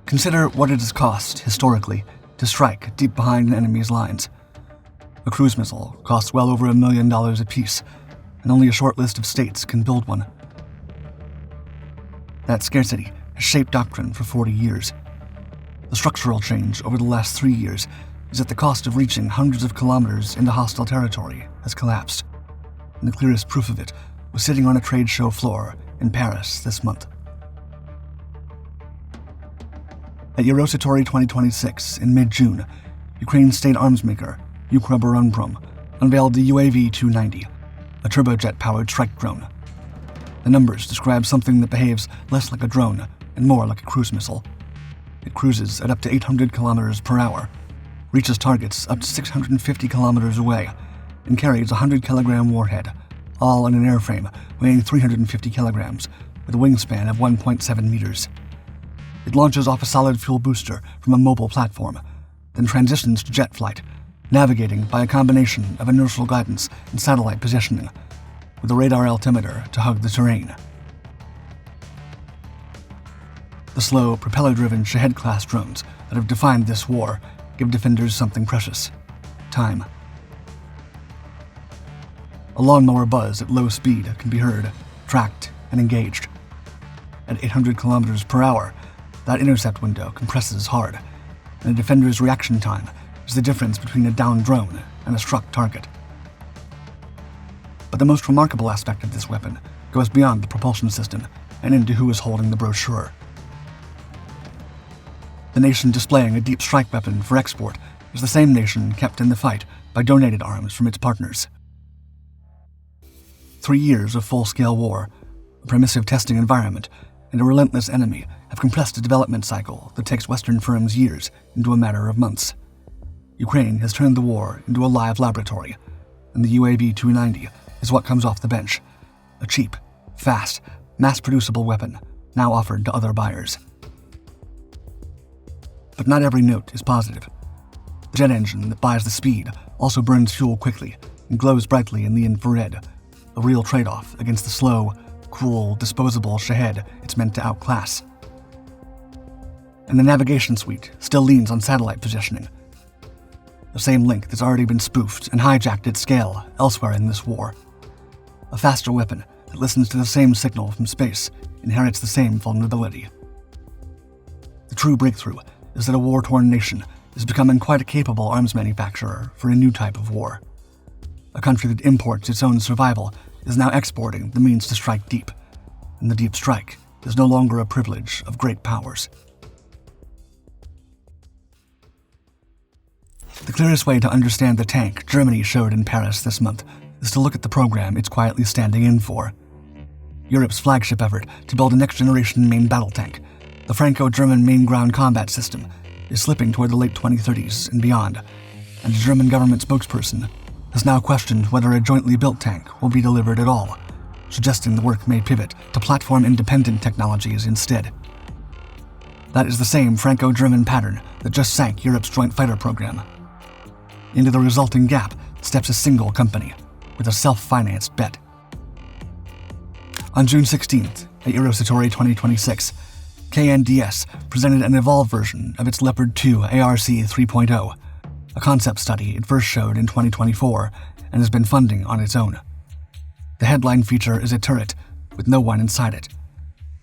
Consider what it has cost, historically, to strike deep behind an enemy's lines. A cruise missile costs well over $1 million apiece, and only a short list of states can build one. That scarcity has shaped doctrine for 40 years. The structural change over the last 3 years is that the cost of reaching hundreds of kilometers into hostile territory has collapsed, and the clearest proof of it was sitting on a trade show floor in Paris this month. At Eurosatori 2026 in mid-June, Ukraine's state arms maker, Ukroboronprom, unveiled the UAV-290, a turbojet-powered strike drone. The numbers describe something that behaves less like a drone and more like a cruise missile. It cruises at up to 800 kilometers per hour, reaches targets up to 650 kilometers away, and carries a 100-kilogram warhead, all on an airframe weighing 350 kilograms with a wingspan of 1.7 meters. It launches off a solid fuel booster from a mobile platform, then transitions to jet flight, navigating by a combination of inertial guidance and satellite positioning, with a radar altimeter to hug the terrain. The slow, propeller-driven Shahed-class drones that have defined this war give defenders something precious: time. A lawnmower buzz at low speed can be heard, tracked, and engaged. At 800 kilometers per hour, that intercept window compresses hard, and a defender's reaction time is the difference between a downed drone and a struck target. But the most remarkable aspect of this weapon goes beyond the propulsion system and into who is holding the brochure. The nation displaying a deep strike weapon for export is the same nation kept in the fight by donated arms from its partners. 3 years of full-scale war, a permissive testing environment, and a relentless enemy have compressed a development cycle that takes Western firms years into a matter of months. Ukraine has turned the war into a live laboratory, and the UAV-290 is what comes off the bench, a cheap, fast, mass-producible weapon now offered to other buyers. But not every note is positive. The jet engine that buys the speed also burns fuel quickly and glows brightly in the infrared, a real trade-off against the slow, cool, disposable Shahed it's meant to outclass. And the navigation suite still leans on satellite positioning, the same link that's already been spoofed and hijacked at scale elsewhere in this war. A faster weapon that listens to the same signal from space inherits the same vulnerability. The true breakthrough is that a war-torn nation is becoming quite a capable arms manufacturer for a new type of war. A country that imports its own survival is now exporting the means to strike deep, and the deep strike is no longer a privilege of great powers. The clearest way to understand the tank Germany showed in Paris this month is to look at the program it's quietly standing in for. Europe's flagship effort to build a next-generation main battle tank, the Franco-German main ground combat system, is slipping toward the late 2030s and beyond, and a German government spokesperson has now questioned whether a jointly built tank will be delivered at all, suggesting the work may pivot to platform-independent technologies instead. That is the same Franco-German pattern that just sank Europe's joint fighter program. Into the resulting gap steps a single company, with a self-financed bet. On June 16th, at Eurosatori 2026, KNDS presented an evolved version of its Leopard 2 ARC 3.0, a concept study it first showed in 2024 and has been funding on its own. The headline feature is a turret with no one inside it.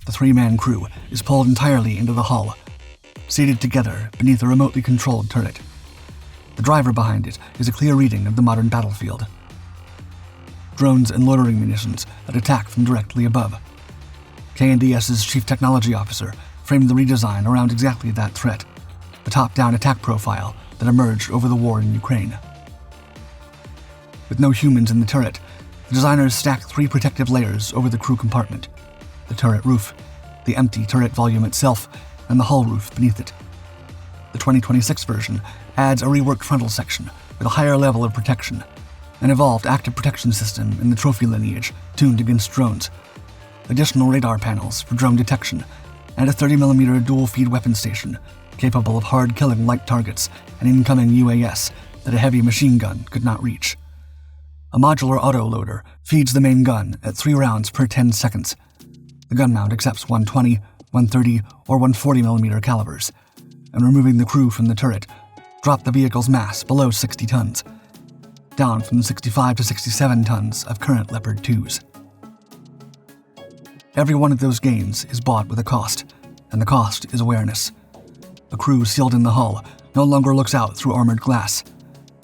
The 3-man crew is pulled entirely into the hull, seated together beneath a remotely controlled turret. The driver behind it is a clear reading of the modern battlefield. Drones and loitering munitions that attack from directly above. KNDS's chief technology officer framed the redesign around exactly that threat, the top-down attack profile that emerged over the war in Ukraine. With no humans in the turret, the designers stacked 3 protective layers over the crew compartment: the turret roof, the empty turret volume itself, and the hull roof beneath it. The 2026 version adds a reworked frontal section with a higher level of protection, an evolved active protection system in the trophy lineage tuned against drones, additional radar panels for drone detection, and a 30mm dual-feed weapon station capable of hard-killing light targets and incoming UAS that a heavy machine gun could not reach. A modular autoloader feeds the main gun at 3 rounds per 10 seconds. The gun mount accepts 120, 130 or 140mm calibers, and removing the crew from the turret dropped the vehicle's mass below 60 tons, down from the 65 to 67 tons of current Leopard 2s. Every one of those gains is bought with a cost, and the cost is awareness. A crew sealed in the hull no longer looks out through armored glass.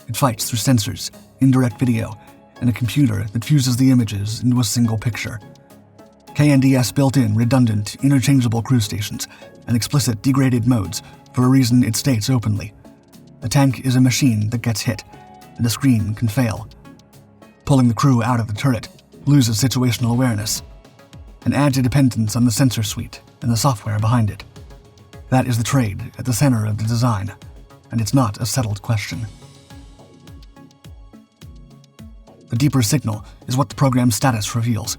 It fights through sensors, indirect video, and a computer that fuses the images into a single picture. KNDS built in redundant, interchangeable crew stations and explicit degraded modes for a reason it states openly. A tank is a machine that gets hit, and a screen can fail. Pulling the crew out of the turret loses situational awareness and adds a dependence on the sensor suite and the software behind it. That is the trade at the center of the design, and it's not a settled question. The deeper signal is what the program's status reveals.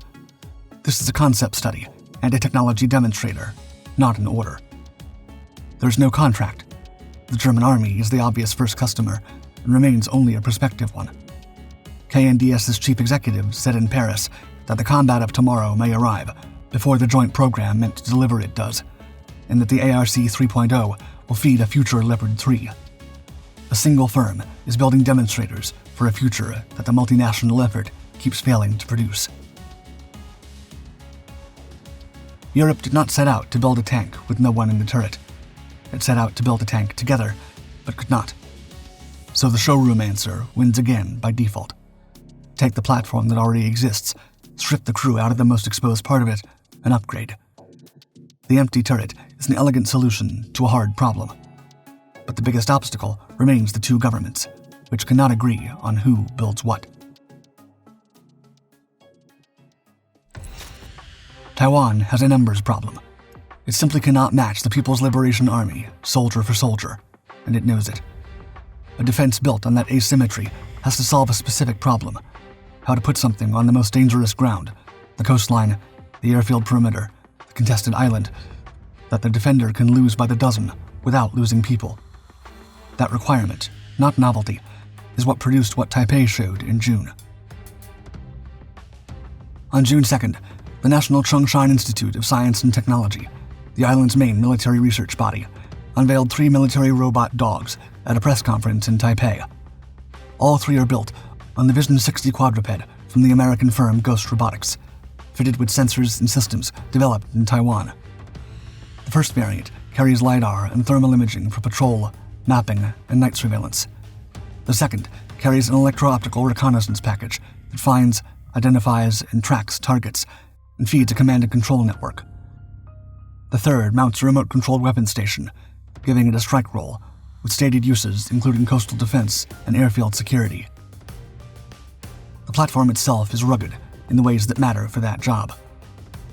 This is a concept study and a technology demonstrator, not an order. There's no contract. The German army is the obvious first customer and remains only a prospective one. KNDS's chief executive said in Paris that the combat of tomorrow may arrive before the joint program meant to deliver it does, and that the ARC 3.0 will feed a future Leopard 3. A single firm is building demonstrators for a future that the multinational effort keeps failing to produce. Europe did not set out to build a tank with no one in the turret. It set out to build a tank together, but could not. So the showroom answer wins again by default. Take the platform that already exists, strip the crew out of the most exposed part of it, and upgrade. The empty turret is an elegant solution to a hard problem. But the biggest obstacle remains the two governments, which cannot agree on who builds what. Taiwan has a numbers problem. It simply cannot match the People's Liberation Army, soldier for soldier, and it knows it. A defense built on that asymmetry has to solve a specific problem: how to put something on the most dangerous ground, the coastline, the airfield perimeter, the contested island, that the defender can lose by the dozen without losing people. That requirement, not novelty, is what produced what Taipei showed in June. On June 2nd, the National Chongshan Institute of Science and Technology, the island's main military research body, unveiled 3 military robot dogs at a press conference in Taipei. All 3 are built on the Vision 60 quadruped from the American firm Ghost Robotics, fitted with sensors and systems developed in Taiwan. The first variant carries LiDAR and thermal imaging for patrol, mapping, and night surveillance. The second carries an electro-optical reconnaissance package that finds, identifies, and tracks targets, and feeds a command and control network. The third mounts a remote-controlled weapon station, giving it a strike role, with stated uses including coastal defense and airfield security. The platform itself is rugged in the ways that matter for that job.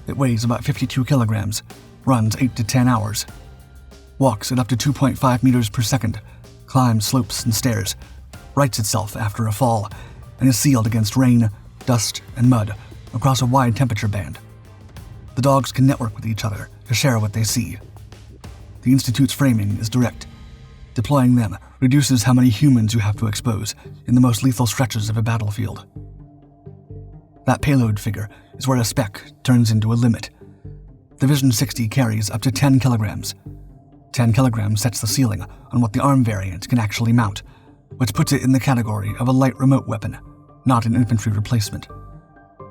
It weighs about 52 kilograms, runs 8 to 10 hours, walks at up to 2.5 meters per second, climbs slopes and stairs, rights itself after a fall, and is sealed against rain, dust, and mud across a wide temperature band. The dogs can network with each other to share what they see. The Institute's framing is direct. Deploying them reduces how many humans you have to expose in the most lethal stretches of a battlefield. That payload figure is where a spec turns into a limit. The Vision 60 carries up to 10 kilograms. 10 kilograms sets the ceiling on what the ARM variant can actually mount, which puts it in the category of a light remote weapon, not an infantry replacement.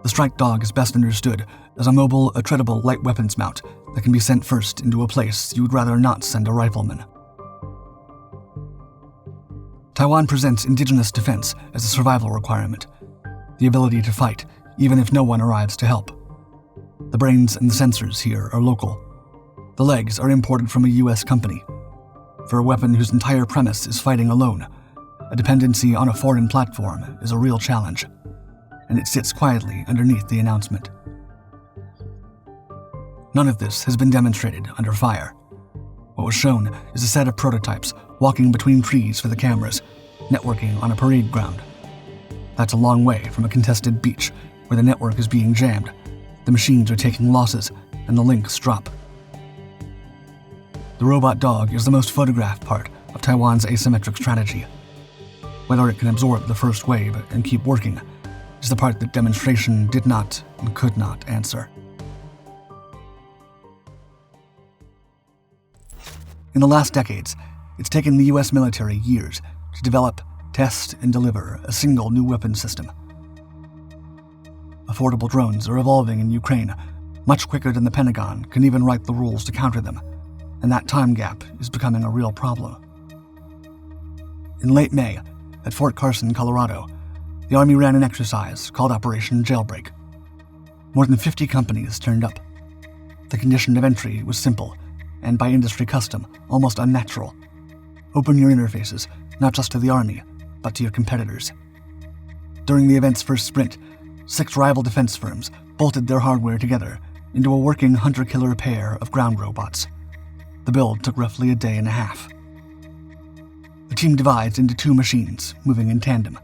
The strike dog is best understood as a mobile, attritable light weapons mount that can be sent first into a place you would rather not send a rifleman. Taiwan presents indigenous defense as a survival requirement, the ability to fight even if no one arrives to help. The brains and the sensors here are local. The legs are imported from a US company. For a weapon whose entire premise is fighting alone, a dependency on a foreign platform is a real challenge, and it sits quietly underneath the announcement. None of this has been demonstrated under fire. What was shown is a set of prototypes walking between trees for the cameras, networking on a parade ground. That's a long way from a contested beach where the network is being jammed, the machines are taking losses, and the links drop. The robot dog is the most photographed part of Taiwan's asymmetric strategy. Whether it can absorb the first wave and keep working is the part that demonstration did not and could not answer. In the last decades, it's taken the US military years to develop, test, and deliver a single new weapon system. Affordable drones are evolving in Ukraine much quicker than the Pentagon can even write the rules to counter them, and that time gap is becoming a real problem. In late May, at Fort Carson, Colorado, the Army ran an exercise called Operation Jailbreak. More than 50 companies turned up. The condition of entry was simple, and by industry custom, almost unnatural. Open your interfaces, not just to the Army, but to your competitors. During the event's first sprint, 6 rival defense firms bolted their hardware together into a working hunter-killer pair of ground robots. The build took roughly a day and a half. The team divides into 2 machines, moving in tandem.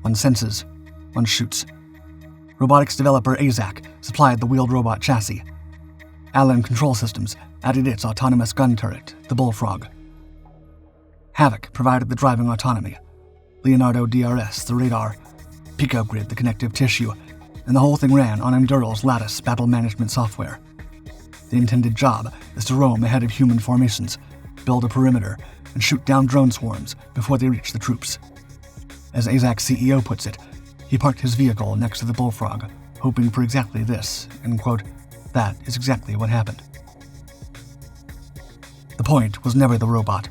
One senses, one shoots. Robotics developer AZAC supplied the wheeled robot chassis. Allen Control Systems added its autonomous gun turret, the Bullfrog. Havoc provided the driving autonomy. Leonardo DRS, the radar. PicoGrid, the connective tissue. And the whole thing ran on Endural's Lattice battle management software. The intended job is to roam ahead of human formations, build a perimeter, and shoot down drone swarms before they reach the troops. As AZAC's CEO puts it, he parked his vehicle next to the Bullfrog, hoping for exactly this, and quote, "That is exactly what happened." The point was never the robot.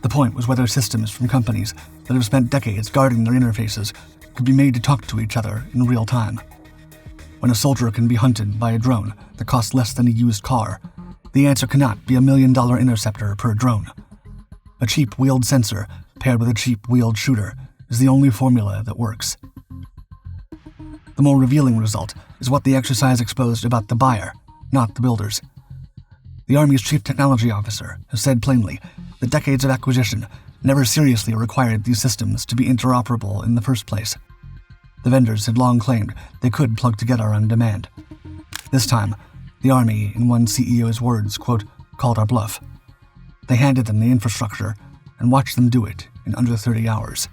The point was whether systems from companies that have spent decades guarding their interfaces could be made to talk to each other in real time. When a soldier can be hunted by a drone that costs less than a used car, the answer cannot be $1 million interceptor per drone. A cheap wheeled sensor paired with a cheap wheeled shooter is the only formula that works. The more revealing result is what the exercise exposed about the buyer, not the builders. The Army's chief technology officer has said plainly that decades of acquisition never seriously required these systems to be interoperable in the first place. The vendors had long claimed they could plug together on demand. This time, the Army, in one CEO's words, quote, "called our bluff." They handed them the infrastructure and watched them do it in under 30 hours.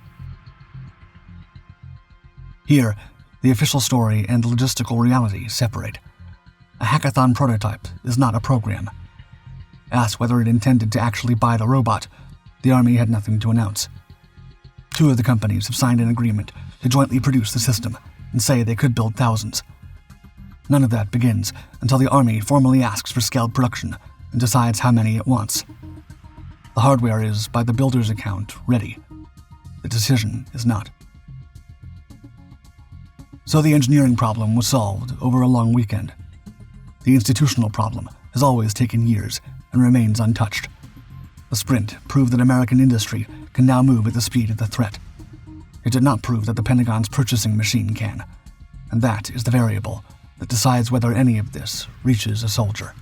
Here, the official story and the logistical reality separate. A hackathon prototype is not a program. Asked whether it intended to actually buy the robot, the Army had nothing to announce. 2 of the companies have signed an agreement to jointly produce the system and say they could build thousands. None of that begins until the Army formally asks for scaled production and decides how many it wants. The hardware is, by the builder's account, ready. The decision is not. So the engineering problem was solved over a long weekend. The institutional problem has always taken years and remains untouched. The sprint proved that American industry can now move at the speed of the threat. It did not prove that the Pentagon's purchasing machine can, and that is the variable that decides whether any of this reaches a soldier.